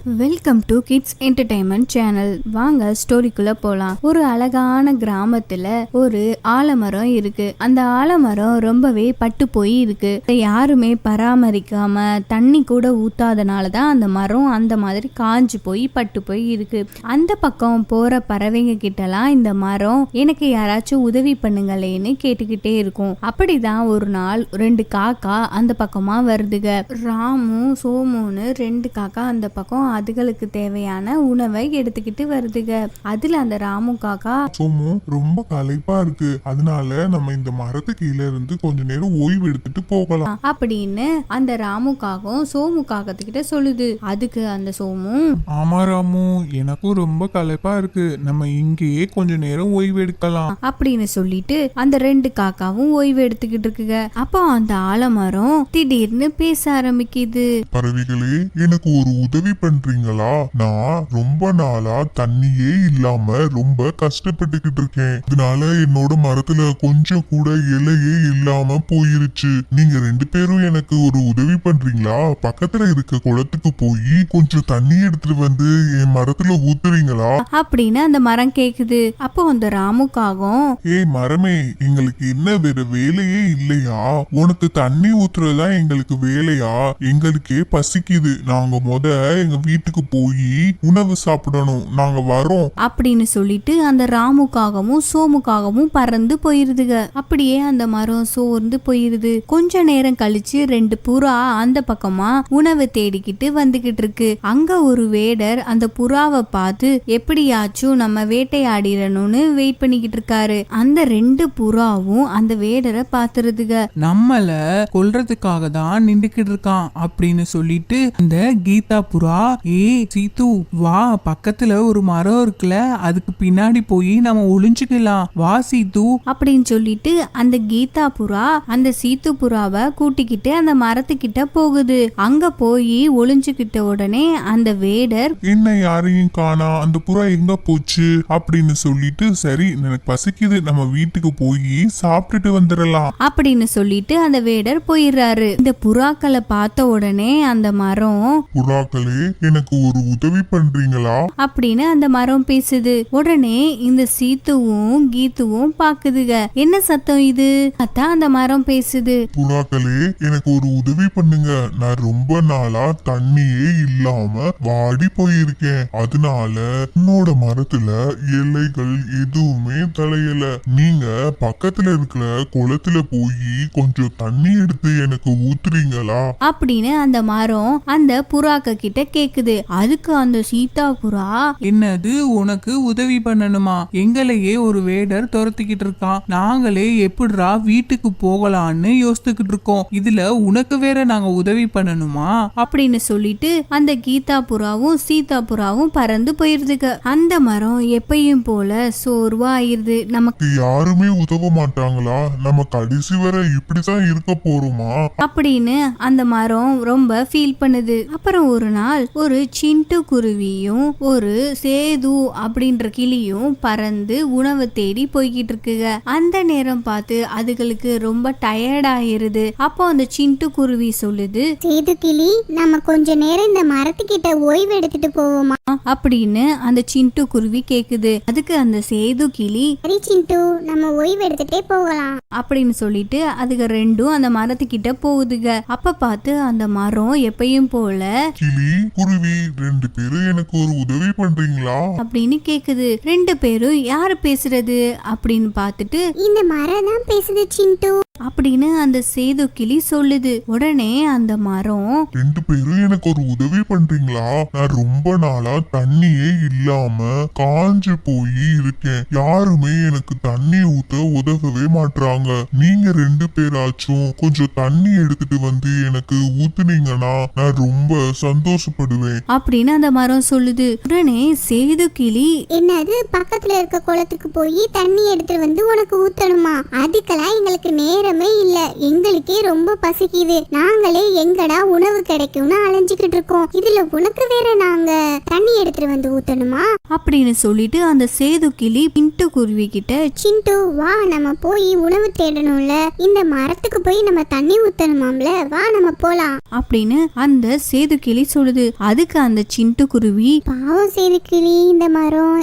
Welcome to kids entertainment channel. வாங்க ஸ்டோரிக்குள்ள போலாம். ஒரு அழகான கிராமத்துல ஒரு ஆலமரம் இருக்கு. அந்த ஆலமரம் ரொம்பவே பட்டு போய் இருக்கு. யாருமே பராமரிக்காம தண்ணி கூட ஊத்தாதனாலதான் அந்த மரம் அந்த மாதிரி காஞ்சு போய் பட்டு போய் இருக்கு. அந்த பக்கம் போற பறவைங்க கிட்டலாம் இந்த மரம் எனக்கு யாராச்சும் உதவி பண்ணுங்களேன்னு கேட்டுக்கிட்டே இருக்கும். அப்படிதான் ஒரு நாள் 2 காக்கா அந்த பக்கமா வருதுங்க. ராமு சோமுன்னு 2 காக்கா அந்த பக்கம் அதுகளுக்கு தேவையான உணவை எடுத்துக்கிட்டு வருதுங்க. அதுல அந்த ராமு காக்கா, சோமு ரொம்ப களைப்பா இருக்கு, அதனால நம்ம இந்த மரத்து கீழே இருந்து கொஞ்ச நேரம் ஓய்வு எடுத்துட்டு போகலாம் அப்படின்னு அந்த ராமு காகம் சோமு காகத்துக்கிட்ட சொல்லுது. அதுக்கு அந்த சோமு, ஆமா ராமு, எனக்கும் ரொம்ப களைப்பா இருக்கு, நம்ம இங்கேயே கொஞ்ச நேரம் ஓய்வு எடுக்கலாம் அப்படின்னு சொல்லிட்டு அந்த 2 காக்காவும் ஓய்வு எடுத்துக்கிட்டு இருக்குங்க. அப்போ அந்த ஆலமரம் திடீர்னு பேச ஆரம்பிக்குது. பறவைகளே, எனக்கு ஒரு உதவி பண்றீங்களா? நான் ரொம்ப நாளா தண்ணியே இல்லாம ரொம்ப கஷ்டப்பட்டுக்கிட்டு இருக்கேன். இதனால என்னோட மரத்துல கொஞ்சம் கூட இலையே இல்லாம போயிருச்சு. நீங்க 2 பேரும் எனக்கு ஒரு உதவி பண்றீங்களா? பக்கத்துல இருக்க குளத்துக்கு போய் கொஞ்சம் தண்ணி எடுத்துட்டு வந்து என் மரத்துல ஊத்துறீங்களா அப்படின்னு அந்த மரம் கேக்குது. அப்போ அந்த ராமுக்காகும், ஏய் மரமே, எங்களுக்கு என்ன வேற வேலையே இல்லையா? உனக்கு தண்ணி ஊத்துறதா எங்களுக்கு வேலையா? எங்களுக்கே பசிக்குது, நாங்க எங்க வீட்டுக்கு போய் உணவு சாப்பிடணும், நாங்க வரோம் அப்படின்னு சொல்லிட்டு அந்த ராமுக்காகவும் சோமுக்காகவும் பறந்து போயிருதுங்க. அப்படியே அந்த மரம் சோர்ந்து போயிருது. கொஞ்ச நேரம் கழிச்சு 2 புறா அந்த பக்கமா உணவு தேடிக்கிட்டு வந்துகிட்டு இருக்கு. அங்க ஒரு வேடர் அந்த புறாவை பார்த்து எப்படியாச்சும் நம்ம வேட்டையாடிடணும்னு வெயிட் பண்ணிக்கிட்டு இருக்காரு. அந்த 2 புறாவும் அந்த வேடரை பாத்துருதுங்க. நம்மள கொல்றதுக்காக தான் நின்றுக்கிட்டு இருக்கான் அப்படின்னு சொல்லிட்டு அந்த கீதா புறா, சீத்து வா, பக்கத்துல ஒரு மரம் இருக்குல்ல, அதுக்கு பின்னாடி போய் நம்ம ஒளிஞ்சுக்கலாம், வா சீத்து அப்படின்னு சொல்லிட்டு அந்த கீதா புறா அந்த சீத்து புறாவை கூட்டிக்கிட்டு அந்த மரத்துக்கிட்ட போகுது. அங்க போய் ஒளிஞ்சுக்கிட்ட உடனே அந்த வேடர், என்ன யாரையும் காணா, அந்த புறா எங்க போச்சு அப்படின்னு சொல்லிட்டு, சரி எனக்கு பசிக்குது, நம்ம வீட்டுக்கு போய் சாப்பிட்டுட்டு வந்துடலாம் அப்படின்னு சொல்லிட்டு அந்த வேடர் போயிடுறாரு. இந்த புறாக்களை பார்த்த உடனே அந்த மரம், புறாக்களே, எனக்கு ஒரு உதவி பண்றீங்களா அப்படின்னு அந்த மரம் பேசுது. உடனே இந்த சீத்துவும் கீத்துவும் பாக்குதுங்க. என்ன சத்தம் இது? அதான் அந்த மரம் பேசுது. புறாக்களே, எனக்கு ஒரு உதவி பண்ணுங்க, நான் ரொம்ப நாளா தண்ணியே இல்லாம வாடி போயிருக்கேன். அதனால என்னோட மரத்துல இலைகள் எதுவுமே தலையல. நீங்க பக்கத்துல இருக்கிற குளத்துல போய் கொஞ்சம் தண்ணி எடுத்து எனக்கு ஊத்துறீங்களா அப்படின்னு அந்த மரம் அந்த புறாக்க கிட்ட கேக்குது. அதுக்கு அந்த சீதா புறா, என்னது உனக்கு உதவி பண்ணணுமா? எங்களையே ஒரு வேடர் துரத்திக்கிட்டு இருக்கான், நாங்களே எப்படிரா வீட்டுக்கு போகலான்னு யோசிச்சுக்கிட்டு இருக்கோம், இதுல உனக்கு வேற நாங்க உதவி பண்ணணுமா அப்படின்னு சொல்லிட்டு அந்த கீதா புறாவும் சீதா புறாவும் பறந்து போயிருதுங்க. அந்த மரம் எப்பயும் போல சோர்வா ஆயிருது. நமக்கு யாருமே உதவ மாட்டாங்களா? நம்ம கடைசி வரை இப்படிதான் இருக்க போறோமா அப்படின்னு அந்த மரம் ரொம்ப ஃபீல் பண்ணுது. அப்புறம் ஒரு நாள் ஒரு சிண்டு குருவியும் ஒரு சேது அப்படின்ற கிளியும் பறந்து உணவு தேடி போய்கிட்டு இருக்குங்க. அந்த நேரம் பார்த்து அதுகளுக்கு ரொம்ப டயர்ட் ஆயிருது. அப்போ அந்த சிண்டு குருவி சொல்லுது, சேது கிளி, நம்ம கொஞ்ச நேரம் இந்த மரத்துக்கிட்ட ஓய்வு எடுத்துட்டு போவோமா அப்படின்னு அந்த சிண்டு குருவி கேக்குது. அதுக்கு அந்த சேது கிளி, சரி சிண்டு, நம்ம ஓய்வு எடுத்துட்டே போகலாம் அப்படின்னு சொல்லிட்டு அதுக்கு 2ம் அந்த மரத்துக்கிட்ட போகுதுங்க. அப்ப பார்த்து அந்த மரம் எப்பயும் போல, கிளி குருவி 2 பேரும் எனக்கு ஒரு உதவி பண்றீங்களா அப்படின்னு கேக்குது. 2 பேரும் யாரு பேசுறது அப்படின்னு பார்த்துட்டு, இந்த மரம் தான் பேசுது சிண்டு அப்படின்னு அந்த சேது கிளி சொல்லுது. உடனே அந்த மரம், 2 பேரும் எனக்கு ஒரு உதவி பண்றீங்களா? நான் ரொம்ப நாளா தண்ணியே இல்லாம காஞ்சு போய் இருக்கேன், யாருமே எனக்கு தண்ணி ஊத்த உதவவே மாட்றாங்க. நீங்க 2 பேராச்சும் கொஞ்சம் தண்ணி எடுத்துட்டு வந்து எனக்கு ஊத்துனீங்கன்னா நான் ரொம்ப சந்தோஷப்படுவேன் அப்படின்னு அந்த மரம் சொல்லுது. உடனே சேது கிளி, என்னது, பக்கத்துல இருக்க குளத்துக்கு போய் தண்ணி எடுத்துட்டு வந்து உனக்கு ஊத்தணுமா? அதுக்கெல்லாம் எங்களுக்கு நேரம் நேரமே இல்ல, எங்களுக்கே ரொம்ப பசிக்குது. நாங்களே எங்கடா உணவு கிடைக்கும்னு அலைஞ்சுக்கிட்டு இருக்கோம். இதுல உனக்கு வேற நாங்க தண்ணி எடுத்துட்டு வந்து ஊத்தணுமா அப்படின்னு சொல்லிட்டு அந்த சேது கிளி சிண்டு குருவி கிட்ட, சிண்டு வா நம்ம போய் உணவு தேடணும்ல, இந்த மரத்துக்கு போய் நம்ம தண்ணி ஊத்தணுமாம்ல, வா நம்ம போலாம் அப்படின்னு அந்த சேது கிளி சொல்லுது. அதுக்கு அந்த சிண்டு குருவி, பாவம் சேது கிளி,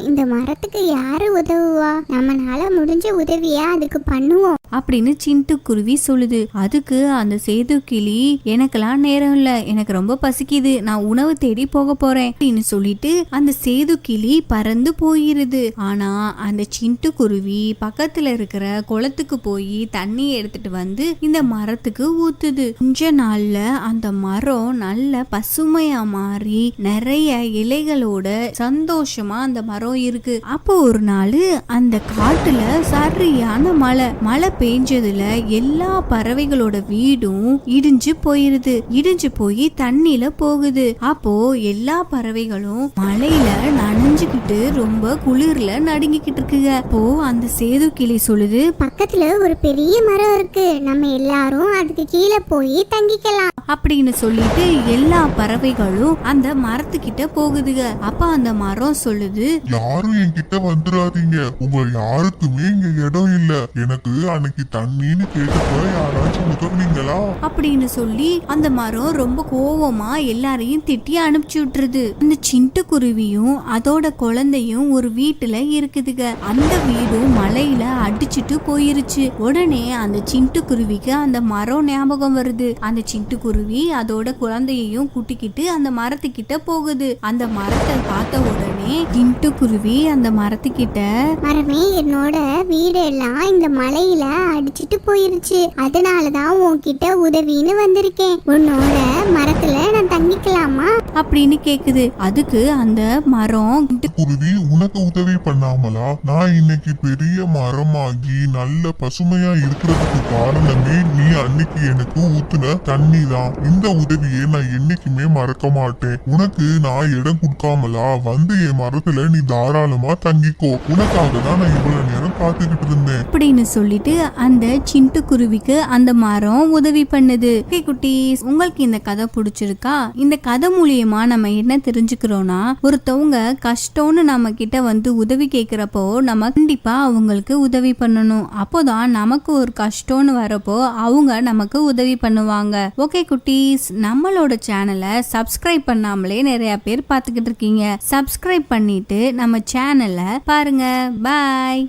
இந்த மரத்துக்கு யாரு உதவுவா, நம்மனால முடிஞ்ச உதவியா அதுக்கு பண்ணுவோம் அப்படின்னு சிண்டு குருவி சொல்லுது. அதுக்கு அந்த சேது கிளி, எனக்கெல்லாம் நேரம் இல்ல, எனக்கு ரொம்ப பசிக்குது, நான் உணவு தேடி போக போறேன் அப்படின்னு சொல்லிட்டு அந்த சேது கிளி பறந்து போயிருது. ஆனா அந்த சிண்டு குருவி பக்கத்துல இருக்கிற குளத்துக்கு போய் தண்ணி எடுத்துட்டு வந்து இந்த மரத்துக்கு ஊத்துது. கொஞ்ச நாள்ல அந்த மரம் நல்ல பசுமையா மாறி நிறைய இலைகளோட சந்தோஷமா அந்த மரம் இருக்கு. அப்போ ஒரு நாள் அந்த காட்டுல சரியான மழை பெஞ்சதுல எல்லா பறவைகளோட வீடும் இடிஞ்சு போயிருது. இடிஞ்சு போய் தண்ணில போகுது. அப்போ எல்லா பறவைகளும் மழையில நனைஞ்சுக்கிட்டு ரொம்ப குளிர்ல நடுங்கிக்கிட்டு இருக்குங்க. அப்போ அந்த சேது கிளி சொல்லுது, பக்கத்துல ஒரு பெரிய மரம் இருக்கு, நம்ம எல்லாரும் அதுக்கு கீழே போய் தங்கிக்கலாம் அப்படின்னு சொல்லிட்டு எல்லா பறவைகளும் அந்த மரத்துக்கிட்ட போகுதுங்க. அப்ப அந்த மரம் சொல்லுது, யாரும் என்கிட்ட வந்துடாதீங்க, உங்க யாருக்குமே இங்க இடம் இல்ல. எனக்கு அன்னைக்கு தண்ணின்னு கேட்டப்ப யாராச்சும் உதவுனீங்களா அப்படின்னு சொல்லி அந்த மரம் ரொம்ப கோவமா எல்லாரையும் திட்டி அனுப்பிச்சு விட்டுருது. அந்த சிண்டு குருவியும் அதோட குழந்தையும் ஒரு வீட்டுல இருக்குதுங்க. அந்த வீடும் மழையில அடிச்சுட்டு போயிருச்சு. உடனே அந்த சிண்டு குருவிக்கு அந்த மரம் ஞாபகம் வருது. அந்த சிண்டு குருவி அதோட குழந்தையையும் கூட்டிக்கிட்டு அந்த மரத்துக்கிட்ட போகுது. அந்த மரத்தை பார்த்த உடனே சிண்டு குருவி அந்த மரத்துக்கிட்ட, மரமே, என்னோட வீடெல்லாம் இந்த மழையில அடிச்சிட்டு போயிருச்சு, அதனாலதான் உன்கிட்ட உதவின்னு வந்திருக்கேன், உன்னோட மரத்துல நான் தங்கிக்கலாமா அப்படின்னு கேக்குது. அதுக்கு அந்த மரம், குருவி, உனக்கு உதவி பண்ணாமலா நான் இன்னைக்கு பெரிய மரமாகி நல்ல பசுமையா இருக்கிறதுக்கு காரணமே நீ அன்னைக்கு எனக்கு ஊத்துன தண்ணி தான். இந்த உதவியை நான் என்னைக்குமே மறக்க மாட்டேன். உனக்கு நான் இடம் கொடுக்காமலா வந்து என் மரத்துல நீ தாராளமா தங்கிக்கோ, உனக்காக தான் நான் இவ்வளவு நேரம் காத்துக்கிட்டு இருந்தேன் அப்படின்னு சொல்லிட்டு அந்த சிண்டு குருவிக்கு அந்த மரம் உதவி பண்ணுது. குட்டீஸ், உங்களுக்கு இந்த கதை பிடிச்சிருக்கா? இந்த கதை மூலியமா நம்ம என்ன தெரிஞ்சுக்கிறோம்னா, ஒருத்தவங்க கஷ்டம்னு நம்ம கிட்ட வந்து உதவி கேட்கிறப்போ நம்ம கண்டிப்பா அவங்களுக்கு உதவி பண்ணணும். அப்போதான் நமக்கு ஒரு கஷ்டம்னு வரப்போ அவங்க நமக்கு உதவி பண்ணுவாங்க. ஓகே குட்டீஸ், நம்மளோட சேனலை சப்ஸ்கிரைப் பண்ணாமலே நிறைய பேர் பார்த்துக்கிட்டு இருக்கீங்க. சப்ஸ்கிரைப் பண்ணிட்டு நம்ம சேனலை பாருங்க. பாய்.